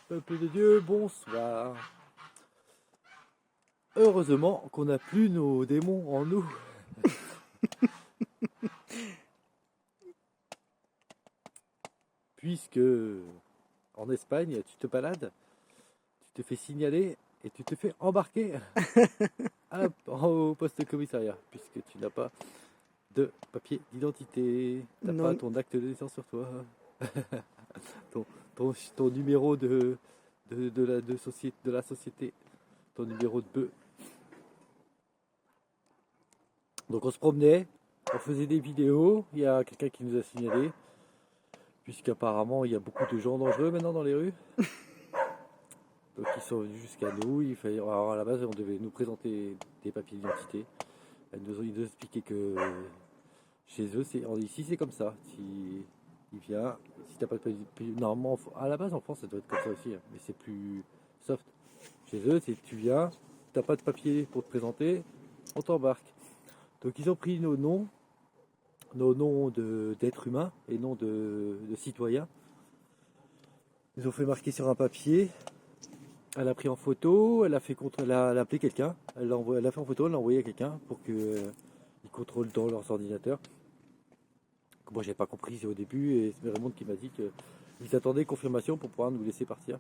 Peuple de Dieu, bonsoir. Heureusement qu'on n'a plus nos démons en nous. Puisque en Espagne, tu te balades, tu te fais signaler et tu te fais embarquer au poste de commissariat, puisque tu n'as pas de papier d'identité, tu n'as pas ton acte de naissance sur toi, ton numéro de la société, ton numéro de bœuf. Donc on se promenait, on faisait des vidéos, il y a quelqu'un qui nous a signalé, puisqu'apparemment il y a beaucoup de gens dangereux maintenant dans les rues. Donc ils sont venus jusqu'à nous, alors à la base on devait nous présenter des papiers d'identité. Ils nous expliquaient que chez eux, ici c'est comme ça. Si t'as pas de papier, normalement à la base en France ça doit être comme ça aussi, hein, mais c'est plus soft. Chez eux, c'est tu viens, t'as pas de papier pour te présenter, on t'embarque. Donc ils ont pris nos noms d'êtres humains et non de citoyens. Ils ont fait marquer sur un papier. Elle a pris en photo, elle a appelé quelqu'un, elle a fait en photo, elle l'a envoyé à quelqu'un pour qu'ils contrôlent dans leurs ordinateurs. Moi j'avais pas compris au début et c'est Raymond qui m'a dit qu'ils attendaient confirmation pour pouvoir nous laisser partir.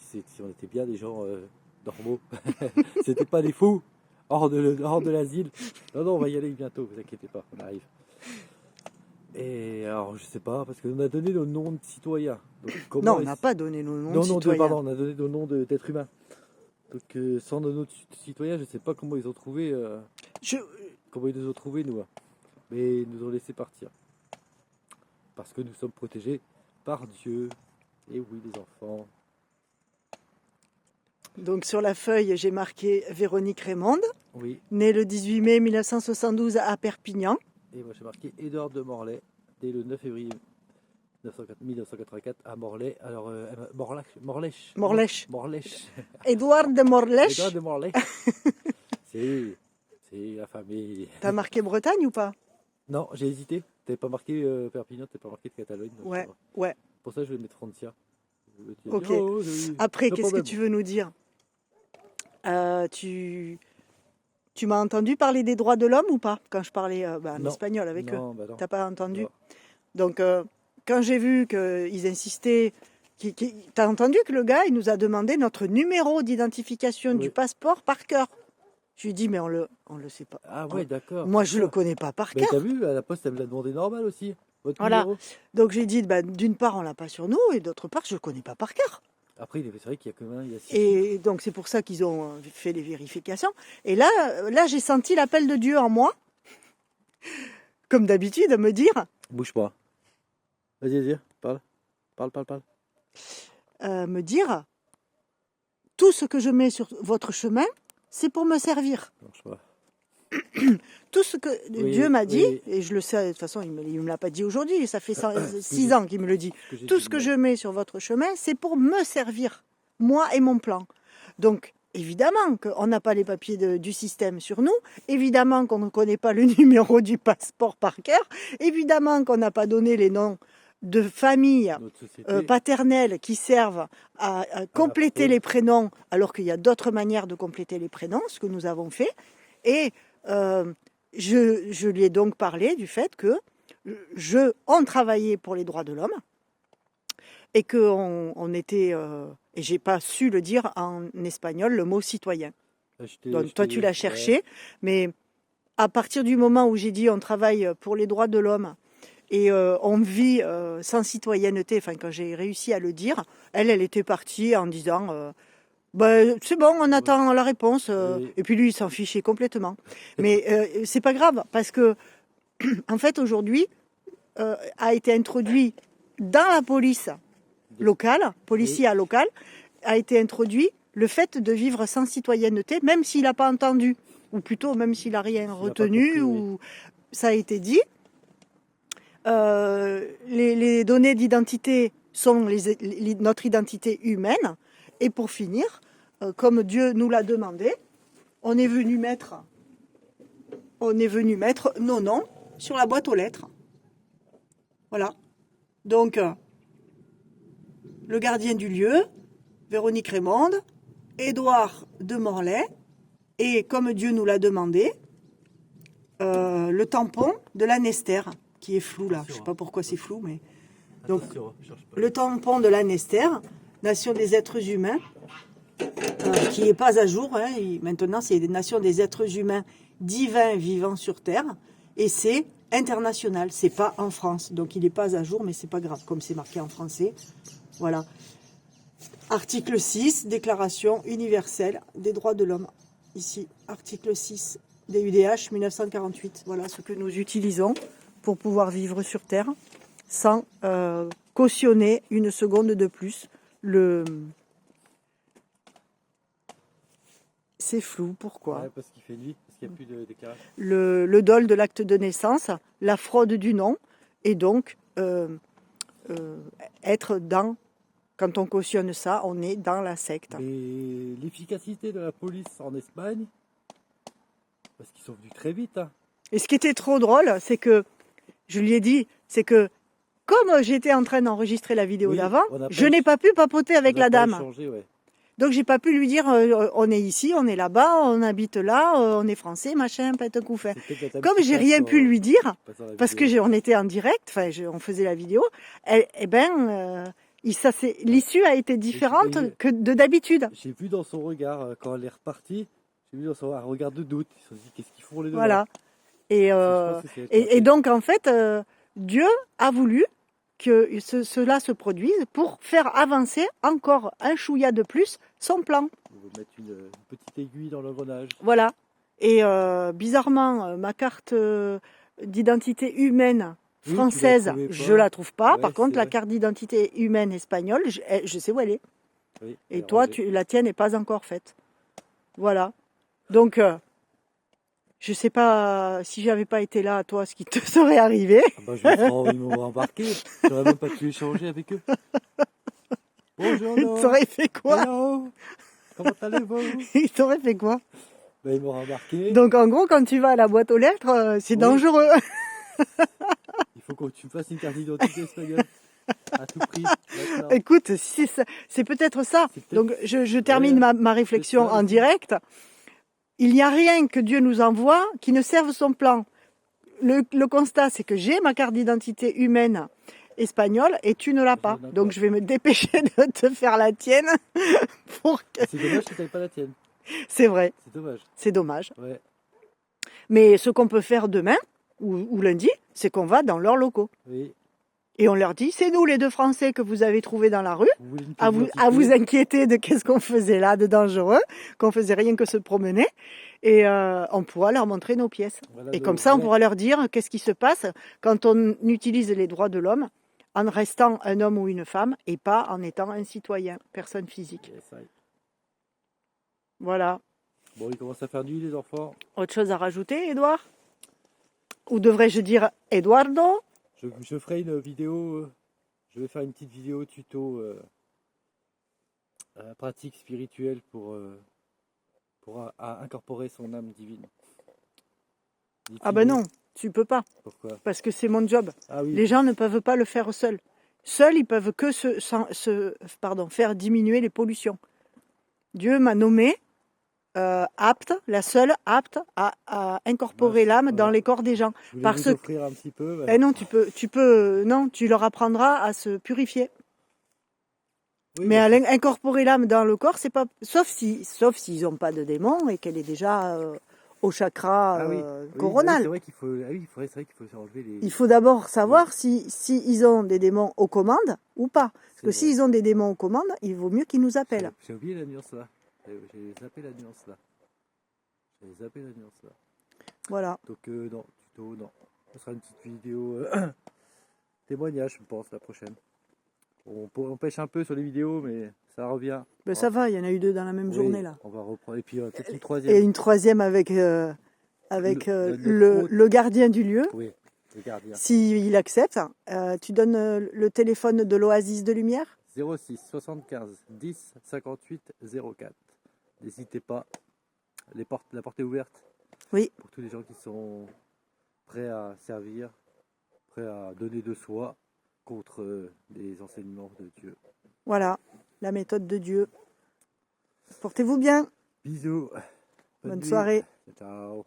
Si on était bien des gens normaux, c'était pas des fous hors de l'asile. Non, on va y aller bientôt, vous inquiétez pas, on arrive. Et alors, je sais pas, parce qu'on a donné nos noms de citoyens. Donc, non, on n'a pas donné nos noms de citoyens. Pardon, on a donné nos noms d'êtres humains. Donc, sans nos noms de citoyens, je sais pas comment ils ont trouvé. Comment ils nous ont trouvés, nous. Mais ils nous ont laissé partir. Parce que nous sommes protégés par Dieu. Et oui, les enfants. Donc, sur la feuille, j'ai marqué Véronique Raymonde, oui. Née le 18 mai 1972 à Perpignan. Et moi j'ai marqué Édouard de Morlaix, dès le 9 février 1984 à Morlaix. Alors, Morlèche. Édouard de Morlèche. Édouard de Morlaix. c'est la famille. T'as marqué Bretagne ou pas? Non, j'ai hésité. T'avais pas marqué Perpignan, t'avais pas marqué de Catalogne. Ouais. Pour ça, je vais mettre Francia. Ok. Après, qu'est-ce que tu veux nous dire? Tu m'as entendu parler des droits de l'homme ou pas quand je parlais en espagnol avec eux? T'as pas entendu? Non. Donc, quand j'ai vu qu'ils insistaient, t'as entendu que le gars, il nous a demandé notre numéro d'identification du passeport par cœur. Je lui ai dit, mais on le sait pas. Ah ouais, d'accord. Moi, je le connais pas par cœur. Mais t'as vu, à la poste, elle me l'a demandé normal aussi. Voilà. Donc, j'ai dit, d'une part, on l'a pas sur nous, et d'autre part, je le connais pas par cœur. Après, c'est vrai qu'il y a quand même... Et donc, c'est pour ça qu'ils ont fait les vérifications. Et là j'ai senti l'appel de Dieu en moi, comme d'habitude, à me dire... Bouge pas. Vas-y, parle. Me dire, tout ce que je mets sur votre chemin, c'est pour me servir. Non, je sais pas. Tout ce que Dieu m'a dit, et je le sais, de toute façon, il ne me l'a pas dit aujourd'hui, ça fait 6 ans qu'il me le dit. Tout ce que je mets sur votre chemin, c'est pour me servir, moi et mon plan. Donc, évidemment qu'on n'a pas les papiers du système sur nous, évidemment qu'on ne connaît pas le numéro du passeport par cœur, évidemment qu'on n'a pas donné les noms de famille paternelles qui servent à compléter les prénoms, alors qu'il y a d'autres manières de compléter les prénoms, ce que nous avons fait. Et je lui ai donc parlé du fait que on travaillait pour les droits de l'homme et qu'on était, et j'ai pas su le dire en espagnol, le mot citoyen. Donc toi tu l'as cherché, mais à partir du moment où j'ai dit on travaille pour les droits de l'homme et on vit sans citoyenneté, enfin quand j'ai réussi à le dire, elle était partie en disant... c'est bon, on attend la réponse. Et puis lui, il s'en fichait complètement. Mais c'est pas grave, parce que, en fait, aujourd'hui, a été introduit dans la police locale, policière locale, a été introduit le fait de vivre sans citoyenneté, même s'il n'a pas entendu, ou plutôt même s'il n'a rien retenu, ou ça a été dit. Les données d'identité sont notre identité humaine. Et pour finir, comme Dieu nous l'a demandé, on est venu mettre nos noms sur la boîte aux lettres. Voilà. Donc, le gardien du lieu Véronique Raymonde, Édouard de Morlaix, et comme Dieu nous l'a demandé, le tampon de la Nester, qui est flou là. Je ne sais pas pourquoi c'est flou, mais... Donc, le tampon de la Nester, Nation des êtres humains, qui n'est pas à jour. Hein. Maintenant, c'est des Nations des êtres humains divins vivant sur Terre. Et c'est international, c'est pas en France. Donc, il n'est pas à jour, mais c'est pas grave, comme c'est marqué en français. Voilà. Article 6, Déclaration universelle des droits de l'homme. Ici, article 6, DUDH 1948. Voilà ce que nous utilisons pour pouvoir vivre sur Terre sans cautionner une seconde de plus. C'est flou, pourquoi? Ouais, parce qu'il fait nuit, parce qu'il n'y a plus de déclaration. Le dol de l'acte de naissance, la fraude du nom, et donc être dans, quand on cautionne ça, on est dans la secte. Et l'efficacité de la police en Espagne, parce qu'ils sont venus très vite. Hein. Et ce qui était trop drôle, c'est que, je lui ai dit, c'est que, comme j'étais en train d'enregistrer la vidéo d'avant, je n'ai pas pu papoter avec la dame. Échangé, ouais. Donc j'ai pas pu lui dire on est ici, on est là-bas, on habite là, on est français, machin, pète coup fait. Comme j'ai rien pu lui dire, parce que on était en direct, enfin on faisait la vidéo, l'issue a été différente que de d'habitude. J'ai vu dans son regard quand elle est repartie, j'ai vu dans son regard de doute. Ils se sont dit qu'est-ce qu'ils font les deux. Voilà. Et donc en fait, Dieu a voulu que cela se produise pour faire avancer encore un chouïa de plus son plan. On va mettre une petite aiguille dans l'engrenage. Voilà. Et bizarrement, ma carte d'identité humaine française, je la trouve pas. Ouais, par contre, la vrai. carte d'identité humaine espagnole, je sais où elle est. Oui, et toi, la tienne n'est pas encore faite. Voilà. Donc, je sais pas si j'avais pas été là, toi, ce qui te serait arrivé. Ah bah, ils m'ont embarqué. J'aurais même pas pu échanger avec eux. Bonjour. Ils t'auraient fait quoi? Hello. Comment allez-vous? Ils t'auraient fait quoi? Bah, ils m'ont embarqué. Donc en gros, quand tu vas à la boîte aux lettres, c'est dangereux. Il faut que tu me fasses une carte d'identité espagnole. À tout prix. Écoute, c'est peut-être ça. Donc je termine ma réflexion en direct. Il n'y a rien que Dieu nous envoie qui ne serve son plan. Le constat, c'est que j'ai ma carte d'identité humaine espagnole et tu ne l'as pas. Donc je vais me dépêcher de te faire la tienne. C'est dommage que tu n'aies pas la tienne. C'est vrai. C'est dommage. C'est dommage. Ouais. Mais ce qu'on peut faire demain ou lundi, c'est qu'on va dans leurs locaux. Oui. Et on leur dit, c'est nous les deux Français que vous avez trouvés dans la rue, à vous inquiéter de qu'est-ce qu'on faisait là de dangereux, qu'on faisait rien que se promener, et on pourra leur montrer nos pièces. Voilà, et comme ça, on pourra leur dire qu'est-ce qui se passe quand on utilise les droits de l'homme en restant un homme ou une femme et pas en étant un citoyen, personne physique. Yes, voilà. Bon, il commence à faire nuit les enfants. Autre chose à rajouter, Édouard? Ou devrais-je dire Eduardo? Je ferai une vidéo, je vais faire une petite vidéo tuto pratique spirituelle pour incorporer son âme divine. Ah ben non, tu peux pas. Pourquoi? Parce que c'est mon job. Ah oui. Les gens ne peuvent pas le faire seuls. Seuls, ils peuvent que faire diminuer les pollutions. Dieu m'a nommé apte, la seule apte à incorporer l'âme dans les corps des gens. Parce que offrir un petit peu. Eh non, tu leur apprendras à se purifier. Oui, mais à incorporer l'âme dans le corps, c'est pas, sauf s'ils n'ont pas de démon et qu'elle est déjà au chakra coronal. C'est vrai qu'il faut, c'est vrai qu'il faut s'enlever les. Il faut d'abord savoir si ils ont des démons aux commandes ou pas. Parce que s'ils ont des démons aux commandes, il vaut mieux qu'ils nous appellent. J'ai oublié la nuance là. J'ai zappé la nuance là. Voilà. Donc non, tuto, non. Ce sera une petite vidéo témoignage, je pense, la prochaine. On pêche un peu sur les vidéos, mais ça revient. Ben ça va, il y en a eu 2 dans la même journée là. On va reprendre. Et puis peut-être une troisième. Et une troisième avec le gardien du lieu. Oui, le gardien. S'il accepte, tu donnes le téléphone de l'Oasis de Lumière. 06 75 10 58 04. N'hésitez pas, la porte est ouverte. Oui. Pour tous les gens qui sont prêts à servir, prêts à donner de soi contre les enseignements de Dieu. Voilà. la méthode de Dieu. Portez-vous bien. Bisous. Bonne nuit. soirée. Ciao.